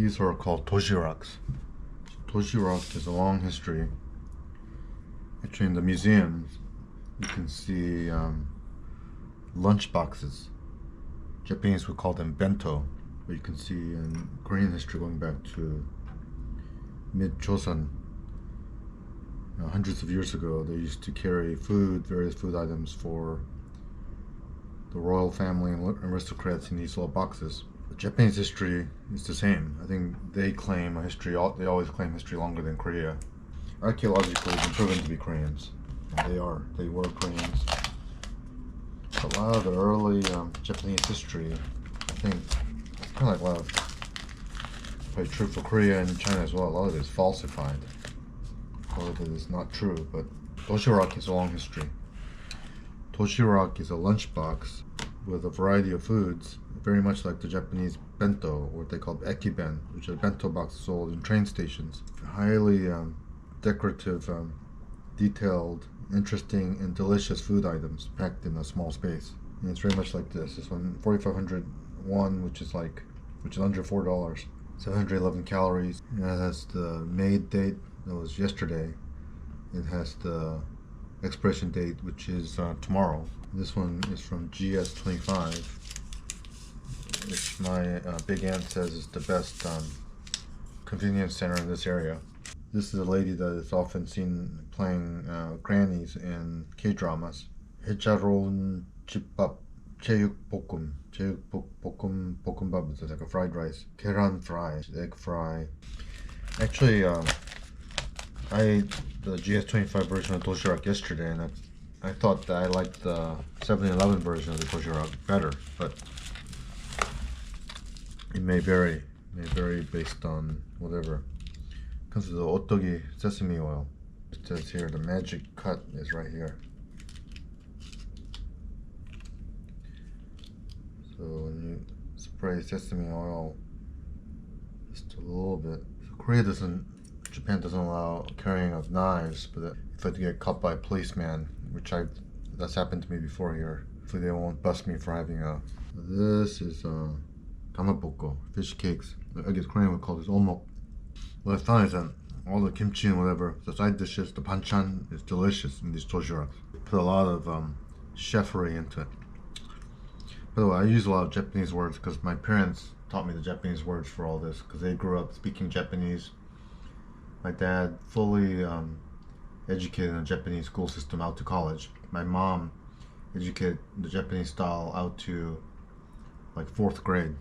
These are called dosiraks. Dosirak is a long history. Actually, in the museums, you can see lunch boxes. Japanese would call them bento, but you can see in Korean history going back to mid-Joseon, hundreds of years ago, they used to carry food, various food items for the royal family and aristocrats in these little boxes. The Japanese history is the same. I think they claim a history, they always claim history longer than Korea. Archaeologically, it's been proven to be Koreans. And they were Koreans. A lot of the early Japanese history, I think, it's kind of like a lot of, probably true for Korea and China as well, a lot of it is falsified. A lot of it is not true, but dosirak is a long history. Dosirak is a lunchbox with a variety of foods, very much like the Japanese bento, or what they call ekiben, which are bento boxes sold in train stations. Highly decorative, detailed, interesting, and delicious food items packed in a small space. And it's very much like this. This one, 4,500 won, which is under $4. 711 calories. It has the made date, that was yesterday. It has the expiration date, which is tomorrow. This one is from GS25, which my big aunt says is the best convenience center in this area. This is a lady that is often seen playing grannies in K-dramas. 해자로운 집밥, 제육볶음. 볶음밥 is like a fried rice. 계란 fry, egg fry. Actually, I ate the GS25 version of dosirak yesterday, and I thought that I liked the 7-Eleven version of the dosirak better, but it may vary based on whatever. Comes with the otogi sesame oil. It says here the magic cut is right here. So when you spray sesame oil just a little bit. So Japan doesn't allow carrying of knives, but if I get caught by a policeman, that's happened to me before here, hopefully they won't bust me for having a. This is gamaboko, fish cakes. I guess Korean would call this omok. What I found is that all the kimchi and whatever, the side dishes, the banchan is delicious in these dosiraks. Put a lot of chefery into it. By the way, I use a lot of Japanese words because my parents taught me the Japanese words for all this, because they grew up speaking Japanese. My dad fully educated in the Japanese school system out to college. My mom educated the Japanese style out to like 4th grade,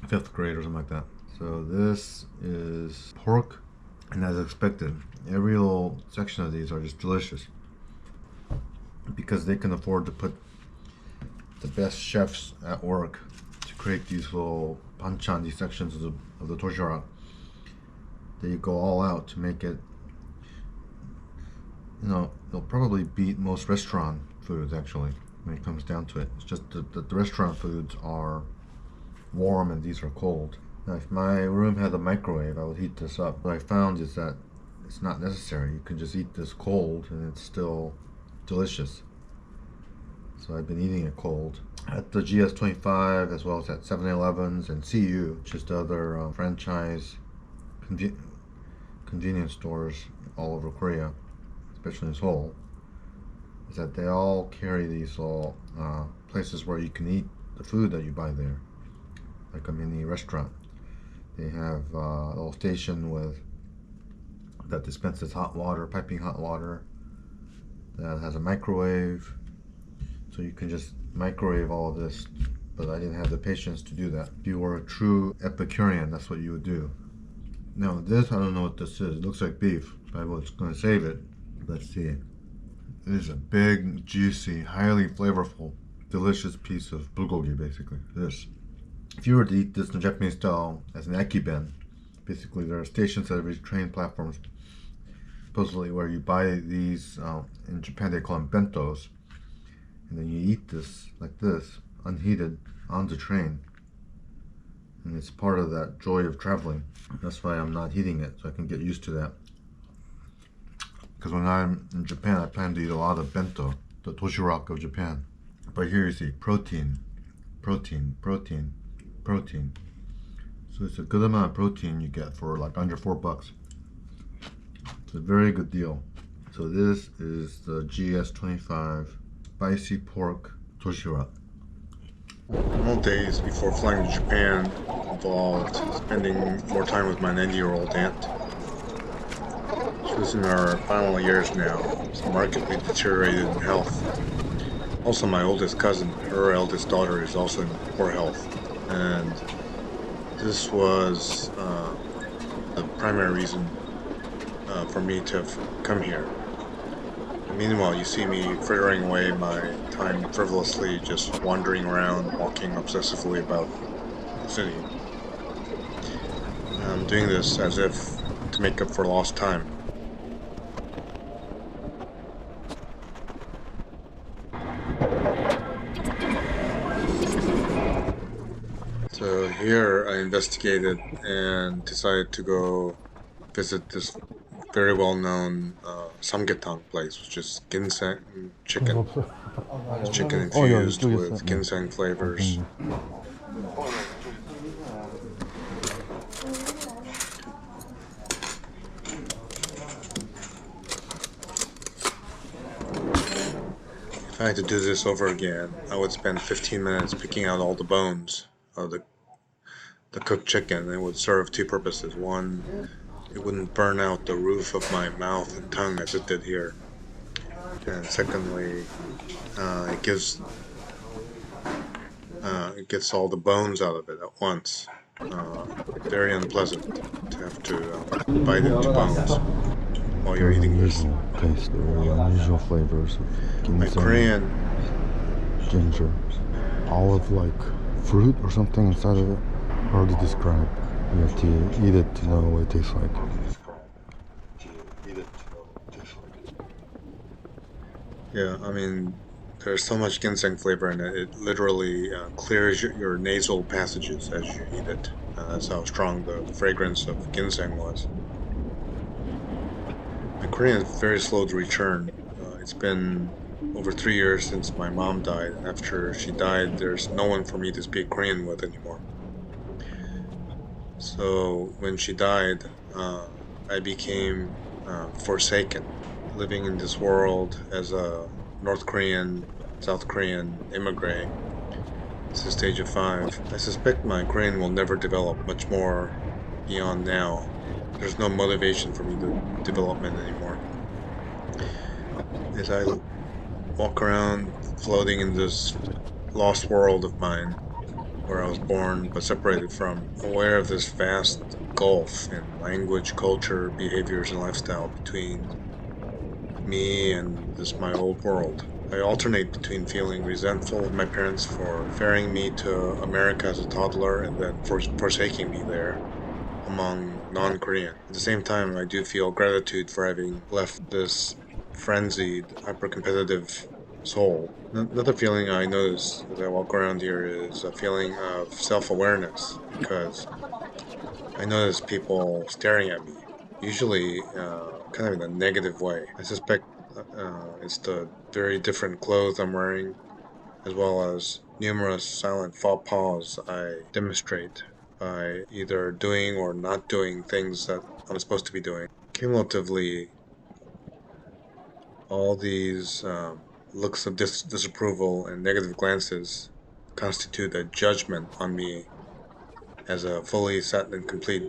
5th grade or something like that. So this is pork, and as expected, every little section of these are just delicious because they can afford to put the best chefs at work to create these little banchan, these sections of the dosirak. They go all out to make it, they'll probably beat most restaurant foods actually when it comes down to it. It's just that the restaurant foods are warm and these are cold. Now, if my room had a microwave, I would heat this up. What I found is that it's not necessary. You can just eat this cold and it's still delicious. So I've been eating it cold. At the GS25, as well as at 7-Elevens and CU, which is the other franchise convenience stores all over Korea, especially in Seoul, is that they all carry these little places where you can eat the food that you buy there, like a mini restaurant. They have a little station that dispenses hot water, piping hot water, that has a microwave, so you can just microwave all of this, but I didn't have the patience to do that. If you were a true Epicurean, that's what you would do. Now this, I don't know what this is. It looks like beef, but I was going to save it. Let's see. It is a big, juicy, highly flavorful, delicious piece of bulgogi, basically. This. If you were to eat this in the Japanese style as an ekiben, basically there are stations at every train platforms, supposedly where you buy these, in Japan they call them bentos, and then you eat this like this, unheated, on the train. And it's part of that joy of traveling. That's why I'm not heating it, so I can get used to that. Because when I'm in Japan, I plan to eat a lot of bento, the dosirak of Japan. But here you see protein, protein, protein, protein. So it's a good amount of protein you get for like under $4. It's a very good deal. So this is the GS25 spicy pork dosirak. Normal days before flying to Japan involved spending more time with my 90-year-old aunt. She's in her final years now, so markedly deteriorated in health. Also, my oldest cousin, her eldest daughter, is also in poor health, and this was the primary reason for me to have come here. Meanwhile, you see me frittering away my time frivolously, just wandering around, walking obsessively about the city. I'm doing this as if to make up for lost time. So here I investigated and decided to go visit this very well-known samgyetang place, which is ginseng chicken. It's chicken infused with ginseng flavors. If I had to do this over again, I would spend 15 minutes picking out all the bones of the cooked chicken. It would serve two purposes. One, it wouldn't burn out the roof of my mouth and tongue as it did here. And secondly, it gets all the bones out of it at once. Very unpleasant to have to bite into bones while you're eating this. Taste, very unusual flavors of My ginseng, Korean ginger, olive-like fruit or something inside of it. Hard to describe. You have to eat it to know what it tastes like. Yeah, I mean, there's so much ginseng flavor in it. It literally clears your nasal passages as you eat it. That's how strong the fragrance of ginseng was. My Korean is very slow to return. It's been over 3 years since my mom died. After she died, there's no one for me to speak Korean with anymore. So when she died, I became forsaken, living in this world as a North Korean, South Korean immigrant since the age of 5. I suspect my Korean will never develop much more beyond now. There's no motivation for me to development anymore. As I walk around floating in this lost world of mine, where I was born but separated from, aware of this vast gulf in language, culture, behaviors, and lifestyle between me and this my old world. I alternate between feeling resentful of my parents for ferrying me to America as a toddler and then forsaking me there among non-Korean. At the same time, I do feel gratitude for having left this frenzied, hyper-competitive Seoul. Another feeling I notice as I walk around here is a feeling of self-awareness, because I notice people staring at me, usually kind of in a negative way. I suspect it's the very different clothes I'm wearing, as well as numerous silent faux pas I demonstrate by either doing or not doing things that I'm supposed to be doing. Cumulatively, all these looks of disapproval and negative glances constitute a judgment on me as a fully set and complete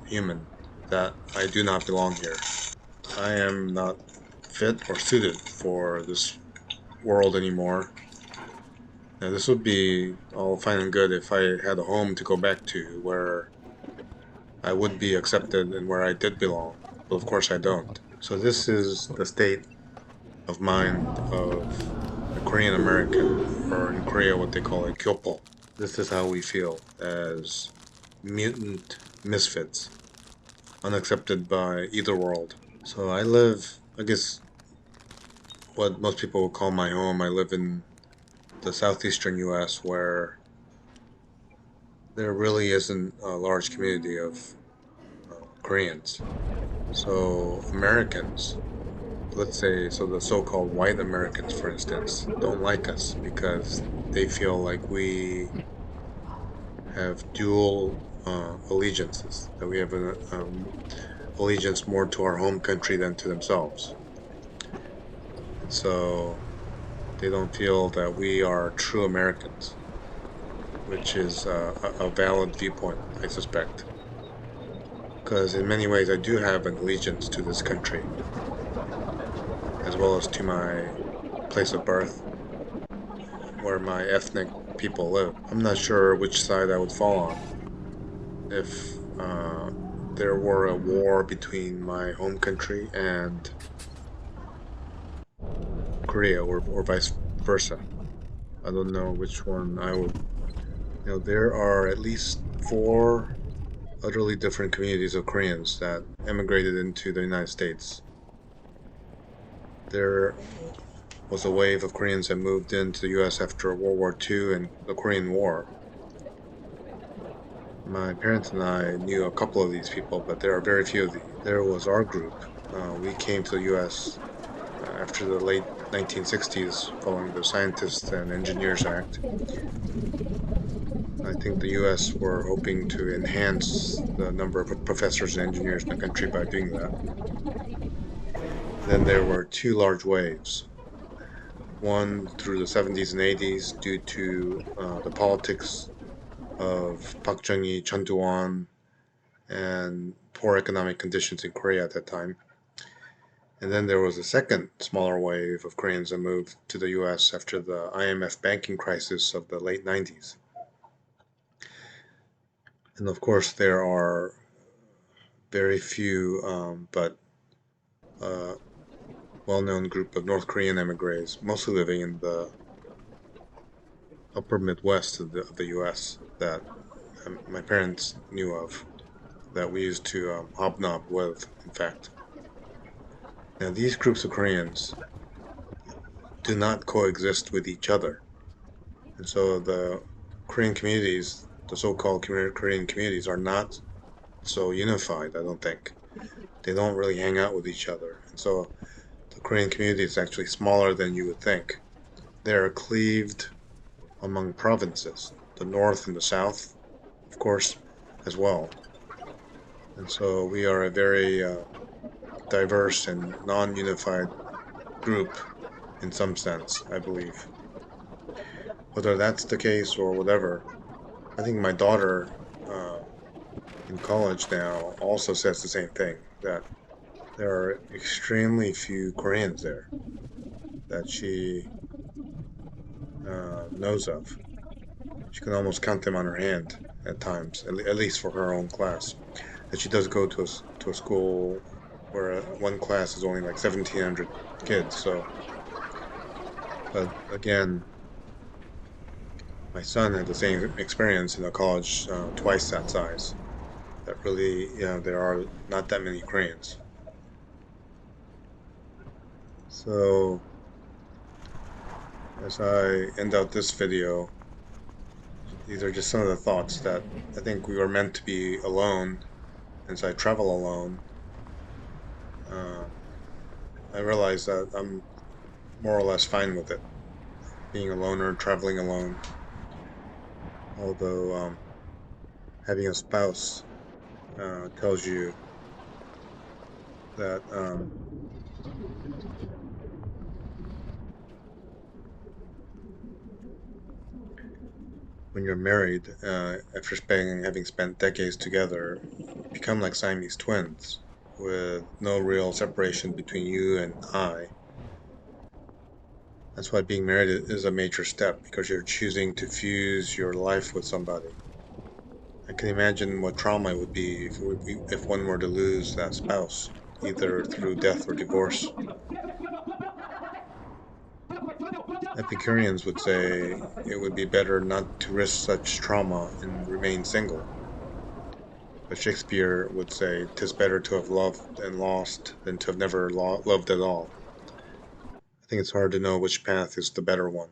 human, that I do not belong here. I am not fit or suited for this world anymore. Now, this would be all fine and good if I had a home to go back to where I would be accepted and where I did belong, but of course I don't. So this is the state of mind of a Korean American, or in Korea what they call a kyopo. This is how we feel as mutant misfits, unaccepted by either world. So I live, I guess, what most people would call my home. I live in the southeastern US, where there really isn't a large community of Koreans. So Americans, let's say, so the so-called white Americans, for instance, don't like us because they feel like we have dual allegiances, that we have an allegiance more to our home country than to themselves. And so they don't feel that we are true Americans, which is a valid viewpoint, I suspect. Because in many ways, I do have an allegiance to this country, as well as to my place of birth, where my ethnic people live. I'm not sure which side I would fall on if there were a war between my home country and Korea, or vice versa. I don't know which one I would. There are at least 4 utterly different communities of Koreans that emigrated into the United States. There was a wave of Koreans that moved into the U.S. after World War II and the Korean War. My parents and I knew a couple of these people, but there are very few of these. There was our group. We came to the U.S. After the late 1960s, following the Scientists and Engineers Act. I think the U.S. were hoping to enhance the number of professors and engineers in the country by doing that. Then there were 2 large waves. One through the 70s and 80s due to the politics of Park Chung-hee, Chun Doo-won, and poor economic conditions in Korea at that time. And then there was a second smaller wave of Koreans that moved to the U.S. after the IMF banking crisis of the late 90s. And of course, there are very few, but well-known group of North Korean emigres, mostly living in the upper Midwest of the U.S. that my parents knew of, that we used to hobnob with, in fact. Now, these groups of Koreans do not coexist with each other. And so the Korean communities, the so-called Korean communities, are not so unified, I don't think. They don't really hang out with each other. And so the Korean community is actually smaller than you would think. They are cleaved among provinces, the north and the south, of course, as well. And so we are a very diverse and non-unified group in some sense, I believe. Whether that's the case or whatever, I think my daughter in college now also says the same thing, that there are extremely few Koreans there that she knows of. She can almost count them on her hand at times, at least for her own class. That she does go to a school where one class is only like 1,700 kids. So, but again, my son had the same experience in a college twice that size. That really, there are not that many Koreans. So, as I end out this video, these are just some of the thoughts that I think we were meant to be alone. As I travel alone, I realize that I'm more or less fine with it, being a loner, traveling alone. Although having a spouse tells you that when you're married, after having spent decades together, you become like Siamese twins with no real separation between you and I. That's why being married is a major step, because you're choosing to fuse your life with somebody. I can imagine what trauma it would be if one were to lose that spouse, either through death or divorce. Epicureans would say it would be better not to risk such trauma and remain single. But Shakespeare would say, "'Tis better to have loved and lost than to have never loved at all." I think it's hard to know which path is the better one.